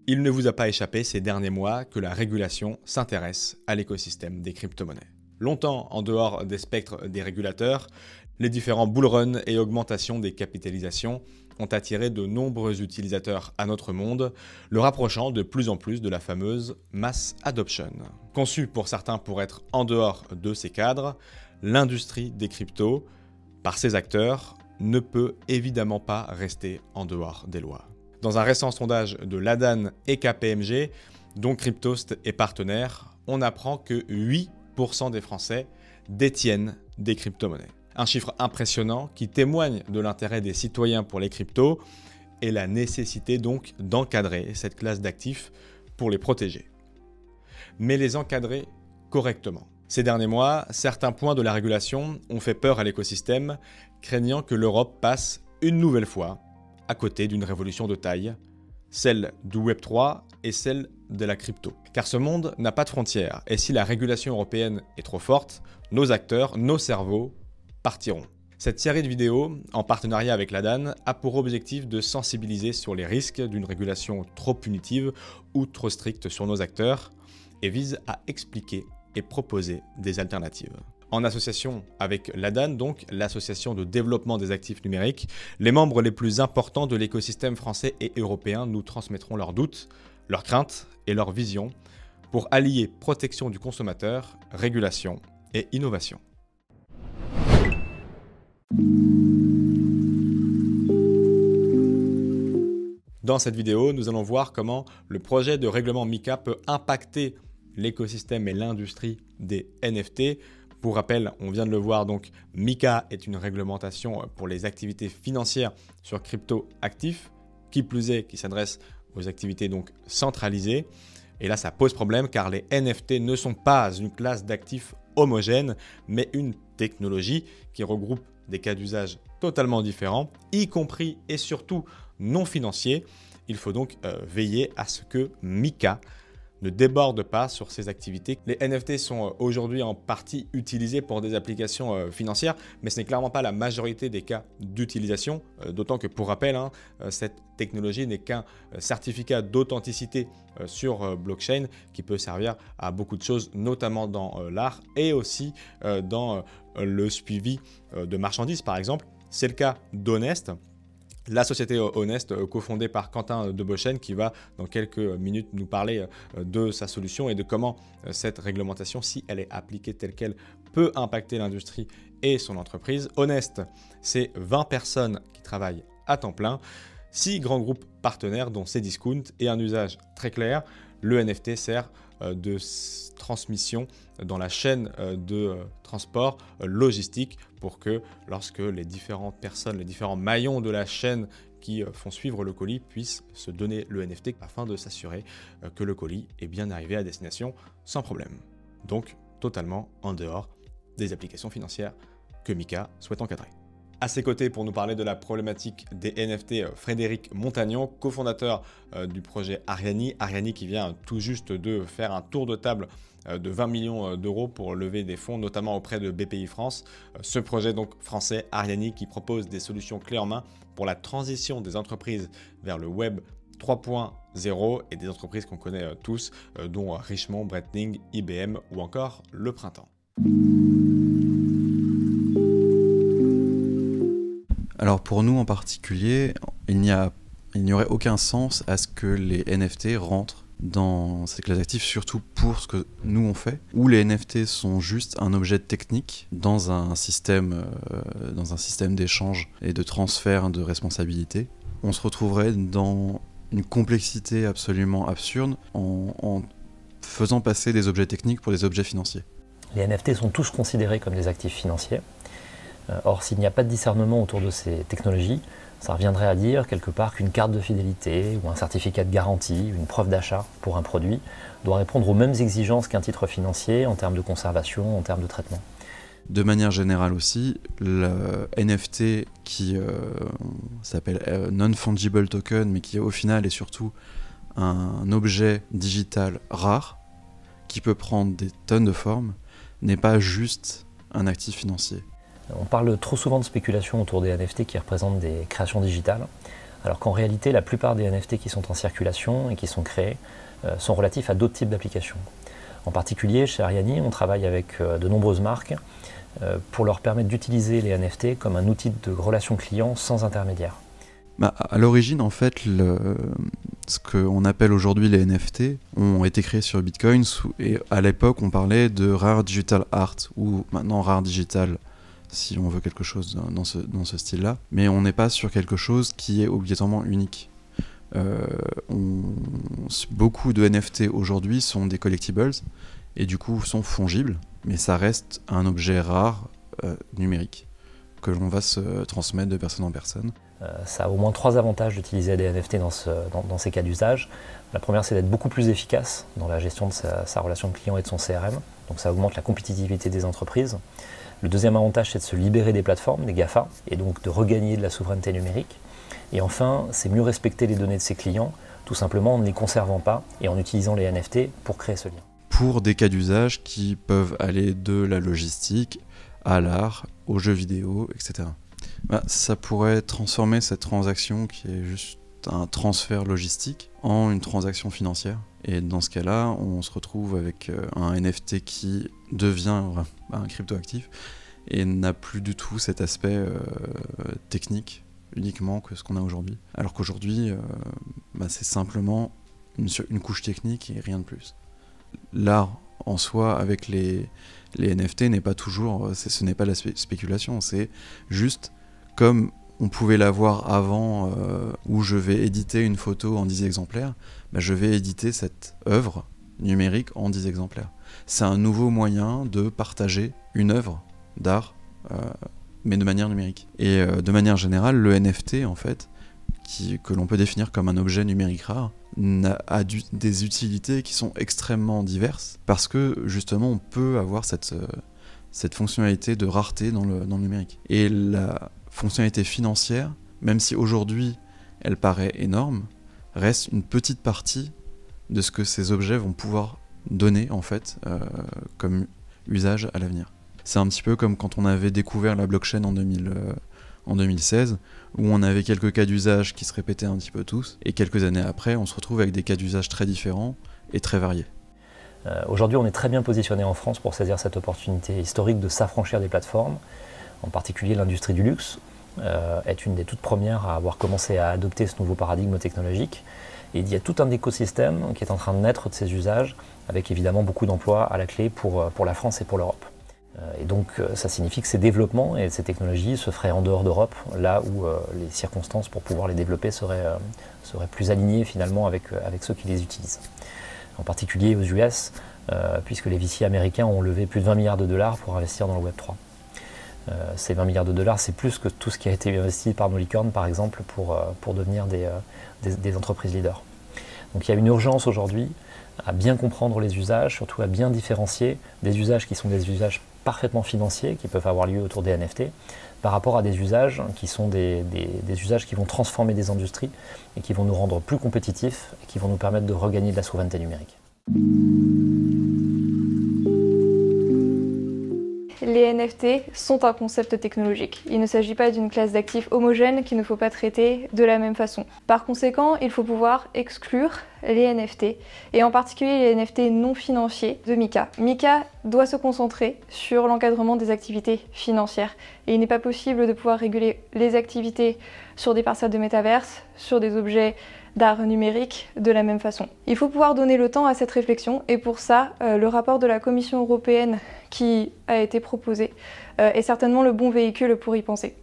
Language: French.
Il ne vous a pas échappé ces derniers mois que la régulation s'intéresse à l'écosystème des crypto-monnaies. Longtemps en dehors des spectres des régulateurs, les différents bull runs et augmentations des capitalisations ont attiré de nombreux utilisateurs à notre monde, le rapprochant de plus en plus de la fameuse mass adoption. Conçue pour certains pour être en dehors de ces cadres, l'industrie des cryptos, par ses acteurs, ne peut évidemment pas rester en dehors des lois. Dans un récent sondage de Ladan et KPMG, dont Cryptost est partenaire, on apprend que 8% des Français détiennent des crypto-monnaies. Un chiffre impressionnant qui témoigne de l'intérêt des citoyens pour les cryptos et la nécessité donc d'encadrer cette classe d'actifs pour les protéger. Mais les encadrer correctement. Ces derniers mois, certains points de la régulation ont fait peur à l'écosystème, craignant que l'Europe passe une nouvelle fois à côté d'une révolution de taille, celle du Web3 et celle de la crypto. Car ce monde n'a pas de frontières, et si la régulation européenne est trop forte, nos acteurs, nos cerveaux, partiront. Cette série de vidéos, en partenariat avec Ladan, a pour objectif de sensibiliser sur les risques d'une régulation trop punitive ou trop stricte sur nos acteurs, et vise à expliquer et proposer des alternatives. En association avec Ladan, donc l'association de développement des actifs numériques, les membres les plus importants de l'écosystème français et européen nous transmettront leurs doutes, leurs craintes et leurs visions pour allier protection du consommateur, régulation et innovation. Dans cette vidéo, nous allons voir comment le projet de règlement MiCA peut impacter l'écosystème et l'industrie des NFT. Pour rappel, on vient de le voir, donc MiCA est une réglementation pour les activités financières sur crypto-actifs, qui plus est, qui s'adresse aux activités donc centralisées. Et là, ça pose problème car les NFT ne sont pas une classe d'actifs homogène, mais une technologie qui regroupe des cas d'usage totalement différents, y compris et surtout non financiers. Il faut donc veiller à ce que MiCA ne déborde pas sur ces activités. Les NFT sont aujourd'hui en partie utilisés pour des applications financières, mais ce n'est clairement pas la majorité des cas d'utilisation, d'autant que pour rappel, cette technologie n'est qu'un certificat d'authenticité sur blockchain qui peut servir à beaucoup de choses, notamment dans l'art et aussi dans le suivi de marchandises par exemple. C'est le cas d'Honest, la société Honest, cofondée par Quentin Debochen, qui va dans quelques minutes nous parler de sa solution et de comment cette réglementation, si elle est appliquée telle qu'elle, peut impacter l'industrie et son entreprise. Honest, c'est 20 personnes qui travaillent à temps plein, 6 grands groupes partenaires dont Cdiscount et un usage très clair. Le NFT sert de transmission dans la chaîne de transport logistique pour que lorsque les différentes personnes, les différents maillons de la chaîne qui font suivre le colis puissent se donner le NFT afin de s'assurer que le colis est bien arrivé à destination sans problème. Donc totalement en dehors des applications financières que MiCA souhaite encadrer. À ses côtés, pour nous parler de la problématique des NFT, Frédéric Montagnon, cofondateur du projet Ariani. Ariani qui vient tout juste de faire un tour de table de 20 millions d'euros pour lever des fonds, notamment auprès de BPI France. Ce projet donc français, Ariani, qui propose des solutions clés en main pour la transition des entreprises vers le Web 3.0 et des entreprises qu'on connaît tous, dont Richemont, Breitling, IBM ou encore Le Printemps. Alors pour nous en particulier, il n'y aurait aucun sens à ce que les NFT rentrent dans cette classe d'actifs, surtout pour ce que nous on fait, où les NFT sont juste un objet technique dans un système d'échange et de transfert de responsabilité. On se retrouverait dans une complexité absolument absurde en faisant passer des objets techniques pour des objets financiers. Les NFT sont tous considérés comme des actifs financiers. Or, s'il n'y a pas de discernement autour de ces technologies, ça reviendrait à dire quelque part qu'une carte de fidélité ou un certificat de garantie, une preuve d'achat pour un produit, doit répondre aux mêmes exigences qu'un titre financier en termes de conservation, en termes de traitement. De manière générale aussi, le NFT qui s'appelle Non-Fungible Token, mais qui au final est surtout un objet digital rare, qui peut prendre des tonnes de formes, n'est pas juste un actif financier. On parle trop souvent de spéculation autour des NFT qui représentent des créations digitales. Alors qu'en réalité, la plupart des NFT qui sont en circulation et qui sont créés sont relatifs à d'autres types d'applications. En particulier, chez Ariani, on travaille avec de nombreuses marques pour leur permettre d'utiliser les NFT comme un outil de relation client sans intermédiaire. À l'origine, en fait, ce qu'on appelle aujourd'hui les NFT ont été créés sur Bitcoin et à l'époque, on parlait de rare digital art ou maintenant rare digital, si on veut quelque chose dans ce style-là. Mais on n'est pas sur quelque chose qui est obligatoirement unique. Beaucoup de NFT aujourd'hui sont des collectibles et du coup sont fongibles, mais ça reste un objet rare numérique que l'on va se transmettre de personne en personne. Ça a au moins 3 avantages d'utiliser des NFT dans ces cas d'usage. La première, c'est d'être beaucoup plus efficace dans la gestion de sa relation client et de son CRM. Donc ça augmente la compétitivité des entreprises. Le deuxième avantage, c'est de se libérer des plateformes, des GAFA, et donc de regagner de la souveraineté numérique. Et enfin, c'est mieux respecter les données de ses clients, tout simplement en ne les conservant pas et en utilisant les NFT pour créer ce lien. Pour des cas d'usage qui peuvent aller de la logistique à l'art, aux jeux vidéo, etc. Ça pourrait transformer cette transaction qui est juste un transfert logistique en une transaction financière. Et dans ce cas-là, on se retrouve avec un NFT qui devient un cryptoactif et n'a plus du tout cet aspect technique uniquement que ce qu'on a aujourd'hui. Alors qu'aujourd'hui, c'est simplement une couche technique et rien de plus. L'art en soi, avec les NFT, n'est pas toujours, ce n'est pas la spéculation, c'est juste comme on pouvait l'avoir avant, où je vais éditer une photo en 10 exemplaires, je vais éditer cette œuvre numérique en 10 exemplaires. C'est un nouveau moyen de partager une œuvre d'art, mais de manière numérique. Et de manière générale, le NFT, en fait, que l'on peut définir comme un objet numérique rare, a des utilités qui sont extrêmement diverses, parce que justement on peut avoir cette fonctionnalité de rareté dans le numérique. Et la fonctionnalité financière, même si aujourd'hui elle paraît énorme, reste une petite partie de ce que ces objets vont pouvoir donner en fait comme usage à l'avenir. C'est un petit peu comme quand on avait découvert la blockchain en 2016, où on avait quelques cas d'usage qui se répétaient un petit peu tous, et quelques années après, on se retrouve avec des cas d'usage très différents et très variés. Aujourd'hui, on est très bien positionné en France pour saisir cette opportunité historique de s'affranchir des plateformes. En particulier, l'industrie du luxe est une des toutes premières à avoir commencé à adopter ce nouveau paradigme technologique. Et il y a tout un écosystème qui est en train de naître de ces usages, avec évidemment beaucoup d'emplois à la clé pour la France et pour l'Europe. Et donc ça signifie que ces développements et ces technologies se feraient en dehors d'Europe, là où les circonstances pour pouvoir les développer seraient plus alignées finalement avec ceux qui les utilisent. En particulier aux US, puisque les VC américains ont levé plus de 20 milliards de dollars pour investir dans le Web3. Ces 20 milliards de dollars, c'est plus que tout ce qui a été investi par nos licornes, par exemple, pour devenir des entreprises leaders. Donc il y a une urgence aujourd'hui à bien comprendre les usages, surtout à bien différencier des usages qui sont des usages parfaitement financiers, qui peuvent avoir lieu autour des NFT, par rapport à des usages qui sont des usages qui vont transformer des industries et qui vont nous rendre plus compétitifs et qui vont nous permettre de regagner de la souveraineté numérique. Les NFT sont un concept technologique. Il ne s'agit pas d'une classe d'actifs homogène qu'il ne faut pas traiter de la même façon. Par conséquent, il faut pouvoir exclure les NFT, et en particulier les NFT non financiers de MiCA. MiCA doit se concentrer sur l'encadrement des activités financières. Et il n'est pas possible de pouvoir réguler les activités sur des parcelles de métaverse, sur des objets d'art numérique de la même façon. Il faut pouvoir donner le temps à cette réflexion, et pour ça, le rapport de la Commission européenne qui a été proposé est certainement le bon véhicule pour y penser.